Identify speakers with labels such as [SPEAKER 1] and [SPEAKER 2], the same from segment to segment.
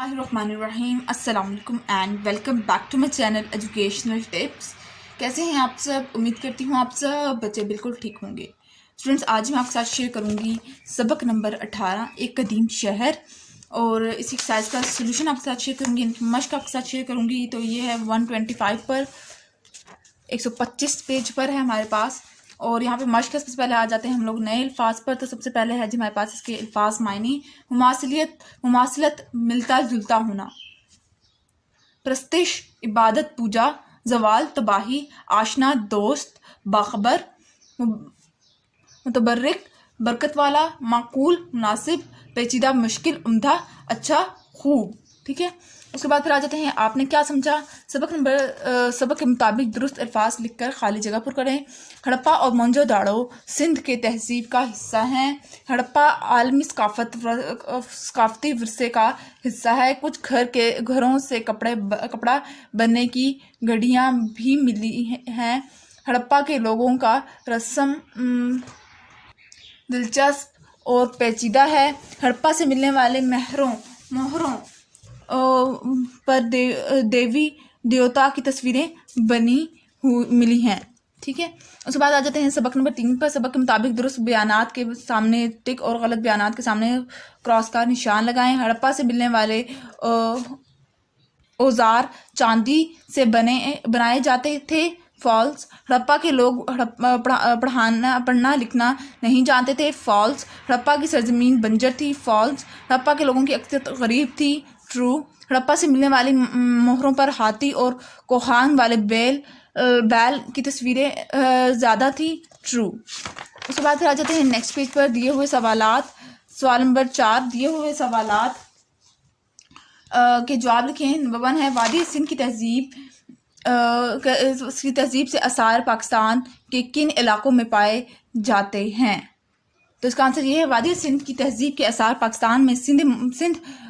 [SPEAKER 1] बिस्मिल्लाहिर्रहमानिर्रहीम। अस्सलाम वालेकुम and welcome back to my channel educational tips. कैसे हैं आप सब? उम्मीद करती हूँ आप सब बच्चे बिल्कुल ठीक होंगे। स्टूडेंट्स, आज मैं आपके साथ शेयर करूँगी सबक नंबर 18 एक कदीम शहर, और इसी एक्सरसाइज का सोल्यूशन आपके साथ शेयर करूँगी, इनकी मश्क आपके साथ शेयर करूँगी। तो ये है 125 पर 125 पेज पर है हमारे पास। और यहाँ पे मश्क सबसे पहले आ जाते हैं हम लोग नए अल्फाज पर। तो सबसे पहले है जी हमारे पास इसके अल्फाज मायने। मुमासिलत मिलता जुलता होना, प्रस्तिश इबादत पूजा, जवाल तबाही, आशना दोस्त, बाखबर, मुतबर्रिक बरकत वाला, माकूल मुनासिब, पेचीदा मुश्किल, उम्दा अच्छा खूब। ठीक है, उसके बाद फिर आ जाते हैं आपने क्या समझा। सबक के मुताबिक दुरुस्त अल्फाज लिखकर खाली जगह पर करें। हड़प्पा और मोहनजोदाड़ो सिंध के तहजीब का हिस्सा हैं। हड़प्पा आलमी सकाफती विरसे का हिस्सा है। कुछ घरों से कपड़ा बनने की घड़ियाँ भी मिली हैं। हड़प्पा के लोगों का रस्म दिलचस्प और पेचीदा है। हड़प्पा से मिलने वाले मोहरों पर देवी देवता की तस्वीरें मिली हैं। ठीक है, उसके बाद आ जाते हैं सबक नंबर 3 पर। सबक के मुताबिक दुरुस्त बयानात के सामने टिक और गलत बयानात के सामने क्रॉस का निशान लगाएं। हड़प्पा से मिलने वाले औजार चांदी से बनाए जाते थे। फॉल्स, हड़प्पा के लोग पढ़ना लिखना नहीं जानते थे। फॉल्स, हड़प्पा की सरजमीन बंजर थी। फॉल्स, हड़प्पा के लोगों की अक्सरियत गरीब थी। ट्रू, हड़प्पा से मिलने वाली मोहरों पर हाथी और कोहान वाले बैल की तस्वीरें ज़्यादा थी। ट्रू। उसके बाद फिर आ जाते हैं नेक्स्ट पेज पर दिए हुए सवालात। सवाल नंबर 4, दिए हुए सवालात के जवाब लिखें। नंबर 1 है वादी सिंध की तहजीब से आसार पाकिस्तान के किन इलाकों में पाए जाते हैं? तो इसका आंसर ये है, वादी सिंध की तहजीब के आसार पाकिस्तान में सिंध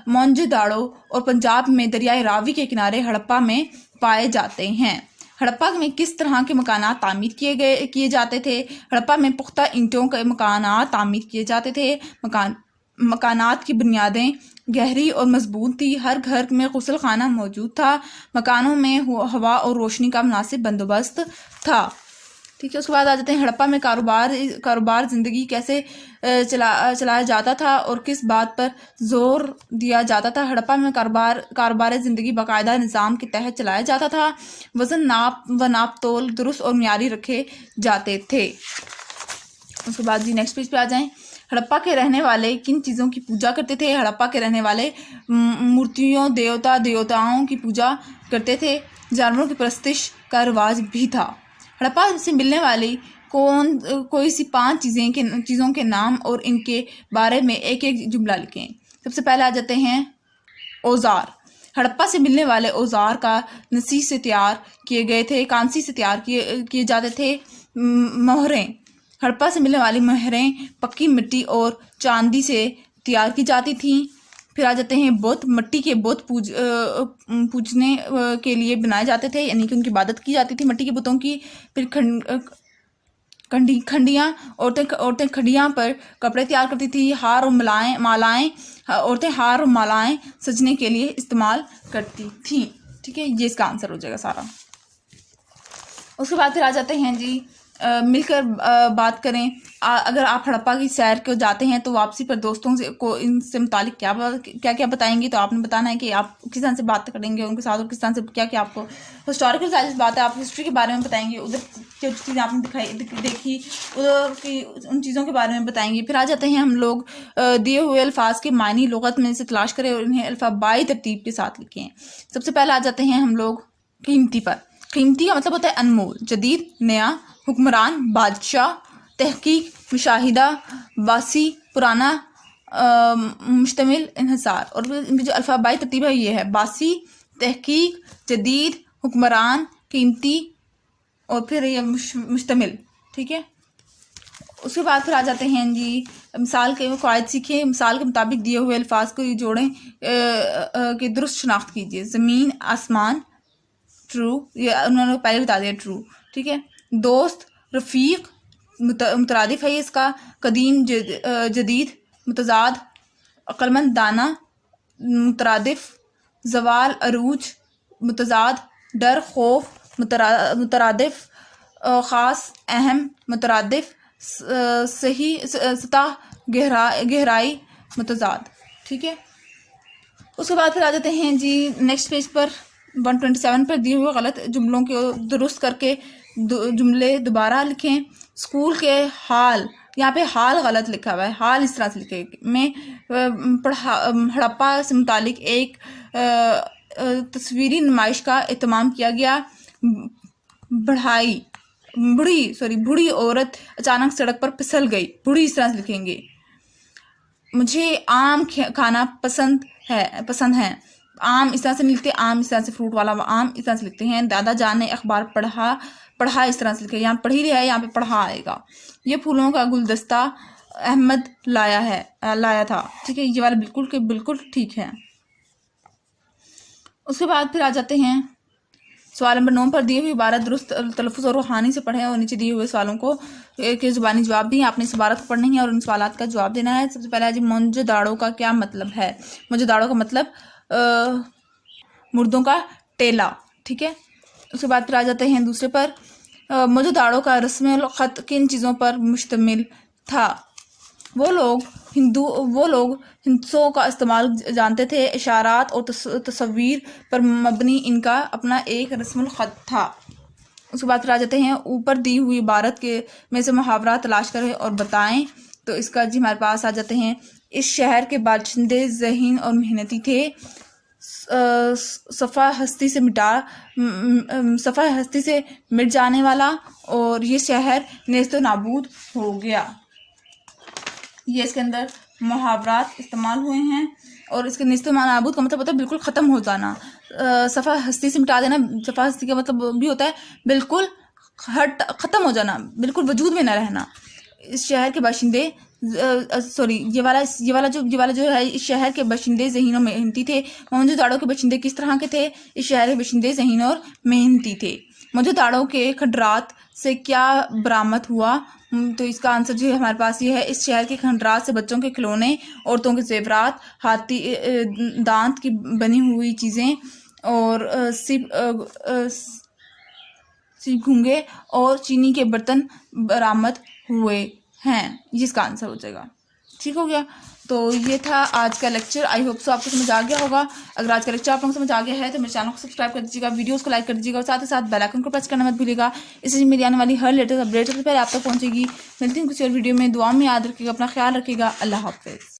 [SPEAKER 1] मोहनजोदाड़ो और पंजाब में दरियाए रावी के किनारे हड़प्पा में पाए जाते हैं। हड़प्पा में किस तरह के मकानात तामीर किए जाते थे? हड़प्पा में पुख्ता ईंटों के मकानात तामीर किए जाते थे। मकानात की बुनियादें गहरी और मजबूत थी। हर घर में गुस्ल खाना मौजूद था। मकानों में हवा और रोशनी का मुनासिब बंदोबस्त था। ठीक है, उसके बाद आ जाते हैं हड़प्पा में कारोबार ज़िंदगी कैसे चलाया जाता था और किस बात पर जोर दिया जाता था? हड़प्पा में कारोबार ज़िंदगी बाकायदा निज़ाम के तहत चलाया जाता था। वज़न नाप तोल दुरुस्त और मियारी रखे जाते थे। उसके बाद जी नेक्स्ट पेज पे आ जाएं। हड़प्पा के रहने वाले किन चीज़ों की पूजा करते थे? हड़प्पा के रहने वाले मूर्तियों देवताओं की पूजा करते थे। जानवरों की परस्तिश का रिवाज भी था। हड़प्पा से मिलने वाली कोई सी 5 चीज़ों के नाम और इनके बारे में एक एक जुमला लिखें। सबसे पहले आ जाते हैं औजार। हड़प्पा से मिलने वाले औजार का नसी से तैयार किए गए थे। कांसी से तैयार किए जाते थे। मोहरें, हड़प्पा से मिलने वाली मोहरें पक्की मिट्टी और चांदी से तैयार की जाती थीं। फिर आ जाते हैं बुत। मिट्टी के बुत पूजने के लिए बनाए जाते थे, यानी कि उनकी इबादत की जाती थी मिट्टी के बुतों की। फिर खंडियाँ, औरतें खंडियाँ पर कपड़े तैयार करती थी। हार और मालाएं औरतें हार और मालाएं सजने के लिए इस्तेमाल करती थी। ठीक है, ये इसका आंसर हो जाएगा सारा। उसके बाद फिर आ जाते हैं जी मिलकर बात करें। अगर आप हड़प्पा की सैर को जाते हैं तो वापसी पर दोस्तों को इनसे मुतालिक क्या बताएंगे? तो आपने बताना है कि आप किस तरह से बात करेंगे उनके साथ और किस तरह से क्या आपको हिस्टोरिकल बात है, आप हिस्ट्री के बारे में बताएंगे। उधर जो चीज़ें आपने देखी उधर की उन चीज़ों के बारे में बताएंगे। फिर आ जाते हैं हम लोग दिए हुए अल्फाज के मायने लुगत में से तलाश करें और इन्हें अल्फाबाई तरतीब के साथ लिखें। सबसे पहले आ जाते हैं हम लोग कीमती पर। कीमती का मतलब होता है अनमोल, जदीद नया, हुक्मरान बादशाह, तहकीक मुशाहिदा, बासी पुराना, मुश्तमिल इन्हिसार। और इनकी जो अल्फाबाई तरतीब है ये है बासी, तहकीक, जदीद, हुक्मरान, कीमती और फिर ये मुश्तमिल। ठीक है, उसके बाद फिर आ जाते हैं जी मिसाल के क़वाइद सीखें। मिसाल के मुताबिक दिए हुए अल्फाज को जोड़ें कि दुरुस्त शनाख्त कीजिए। ज़मीन आसमान, ट्रू, ये उन्होंने पहले बता दिया, ट्रू। ठीक है, दोस्त रफ़ीक मुतरादिफ है इसका। कदीम जदीद मुतजाद, अक्लमंद दाना मुतरादिफ, زوال، عروج، متضاد، ڈر، خوف، مترادف، خاص، اہم، مترادف، صحیح، سطح، گہرائی، متضاد. ٹھیک ہے. اس کے بعد پھر آ جاتے ہیں جی نیکسٹ پیج پر 127 پر دیے ہوئے غلط جملوں کو درست کر کے جملے دوبارہ لکھیں. اسکول کے حال، یہاں پہ حال غلط لکھا ہوا ہے، حال اس طرح سے لکھے میں ہڑپا سے متعلق ایک تصویری نمائش کا اہتمام کیا گیا. بوڑھی عورت اچانک سڑک پر پھسل گئی. بوڑھی اس طرح سے لکھیں گے. مجھے آم کھانا پسند ہے. آم اس طرح سے نہیں لکھتے، آم اس طرح سے فروٹ والا آم اس طرح سے لکھتے ہیں. دادا جان نے اخبار پڑھا اس طرح سے لکھے. یہاں پڑھی رہا ہے، یہاں پہ پڑھا آئے گا. یہ پھولوں کا گلدستہ احمد لایا تھا. ٹھیک ہے، یہ والا بالکل ٹھیک ہے. اس کے بعد پھر آ جاتے ہیں سوال نمبر 9 پر دیے ہوئی عبارت درست تلفظ اور روحانی سے پڑھیں اور نیچے دیے ہوئے سوالوں کو کے زبانی جواب دیں. آپ نے اس عبارت کو پڑھنا ہے اور ان سوالات کا جواب دینا ہے. سب سے پہلے جی مونجو داڑو کا کیا مطلب ہے؟ مونجو داڑو کا مطلب مردوں کا ٹیلا. ٹھیک ہے. اس کے بعد پھر آ جاتے ہیں دوسرے پر. مونجو داڑو کا رسم الخط کن چیزوں پر مشتمل تھا؟ وہ لوگ ہندسوں کا استعمال جانتے تھے. اشارات اور تصویر پر مبنی ان کا اپنا ایک رسم الخط تھا. اس کے بعد پھر آ جاتے ہیں اوپر دی ہوئی عبارت کے میں سے محاورہ تلاش کریں اور بتائیں. تو اس کا جی ہمارے پاس آ جاتے ہیں. اس شہر کے باشندے ذہین اور محنتی تھے. صفحہ ہستی سے مٹ جانے والا، اور یہ شہر نیست و نابود ہو گیا. یہ اس کے اندر محاورات استعمال ہوئے ہیں. اور اس کے نیست و نابود کا مطلب ہوتا ہے بالکل ختم ہو جانا. صفحہ ہستی سے مٹا دینا. صفحہ ہستی کا مطلب بھی ہوتا ہے بالکل ختم ہو جانا، بالکل وجود میں نہ رہنا. اس شہر کے باشندے یہ والا جو ہے اس شہر کے باشندے ذہین اور محنتی تھے. مونجو داڑو کے باشندے کس طرح کے تھے؟ اس شہر کے باشندے ذہین اور محنتی تھے. مونجو داڑو کے کھنڈرات سے کیا برآمد ہوا؟ تو اس کا آنسر جو ہے ہمارے پاس یہ ہے. اس شہر کے کھنڈرات سے بچوں کے کھلونے، عورتوں کے زیورات، ہاتھی دانت کی بنی ہوئی چیزیں اور سیب گھونگے اور چینی کے برتن برآمد ہوئے ہیں. جس کا آنسر ہو جائے گا. ٹھیک ہو گیا. تو یہ تھا آج کا لیکچر. آئی ہوپ سو آپ کو سمجھ آ گیا ہوگا. اگر آج کا لیکچر آپ کو سمجھ آ گیا ہے تو میرے چینل کو سبسکرائب کر دیجیے گا، ویڈیوز کو لائک کر دیجیے گا، اور ساتھ ہی ساتھ بیل آئکن کو پریس کرنا مت بھولیے گا. اس سے میری آنے والی ہر لیٹسٹ اپڈیٹ سب سے پہلے آپ تک پہنچے گی. ملتی ہوں کسی اور ویڈیو میں. دعا میں یاد رکھیے گا، اپنا خیال رکھیے گا. اللہ حافظ.